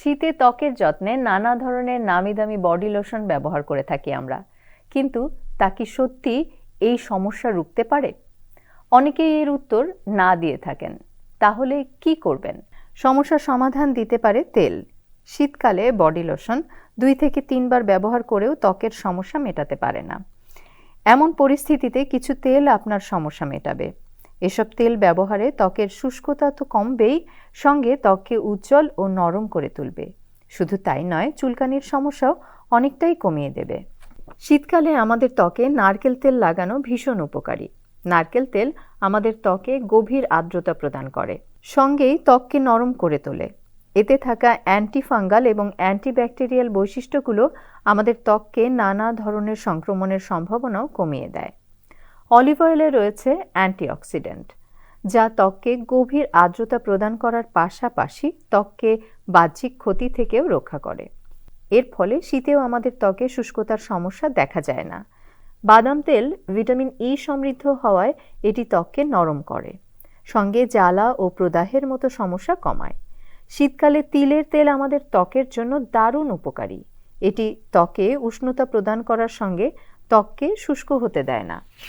শীতে ত্বকের যত্নে নানা ধরনের নামি-দামি বডি লোশন ব্যবহার করে থাকি আমরা, কিন্তু তা কি সত্যি এই সমস্যা রুখতে পারে? অনেকেই এর উত্তর না দিয়ে থাকেন। তাহলে কি করবেন? সমস্যার সমাধান দিতে পারে তেল। শীতকালে বডি লোশন 2 থেকে 3 বার ব্যবহার করেও ত্বকের সমস্যা মেটাতে পারে না। এমন পরিস্থিতিতে কিছু তেল আপনার সমস্যা মেটাবে। এসব তেল ব্যবহারে ত্বকের শুষ্কতা তো কমবেই, সঙ্গে ত্বককে উজ্জ্বল ও নরম করে তুলবে। শুধু তাই নয়, চুলকানির সমস্যাও অনেকটাই কমিয়ে দেবে। শীতকালে আমাদের ত্বকে নারকেল তেল লাগানো ভীষণ উপকারী। নারকেল তেল আমাদের ত্বকে গভীর আর্দ্রতা প্রদান করে, সঙ্গেই ত্বককে নরম করে তোলে। এতে থাকা অ্যান্টিফাঙ্গাল এবং অ্যান্টিব্যাকটেরিয়াল বৈশিষ্ট্যগুলো আমাদের ত্বককে নানা ধরনের সংক্রমণের সম্ভাবনাও কমিয়ে দেয়। অলিভ অয়েলে রয়েছে অ্যান্টিঅক্সিডেন্ট, যা ত্বককে গভীর আর্দ্রতা প্রদান করার পাশাপাশি ত্বককে বাহ্যিক ক্ষতি থেকেও রক্ষা করে। এর ফলে শীতেও আমাদের ত্বকে শুষ্কতার সমস্যা দেখা যায় না। বাদাম তেল ভিটামিন ই সমৃদ্ধ হওয়ায় এটি ত্বককে নরম করে, সঙ্গে জ্বালা ও প্রদাহের মতো সমস্যা কমায়। শীতকালে তিলের তেল আমাদের ত্বকের জন্য দারুণ উপকারী। এটি ত্বকে উষ্ণতা প্রদান করার সঙ্গে ত্বককে শুষ্ক হতে দেয় না।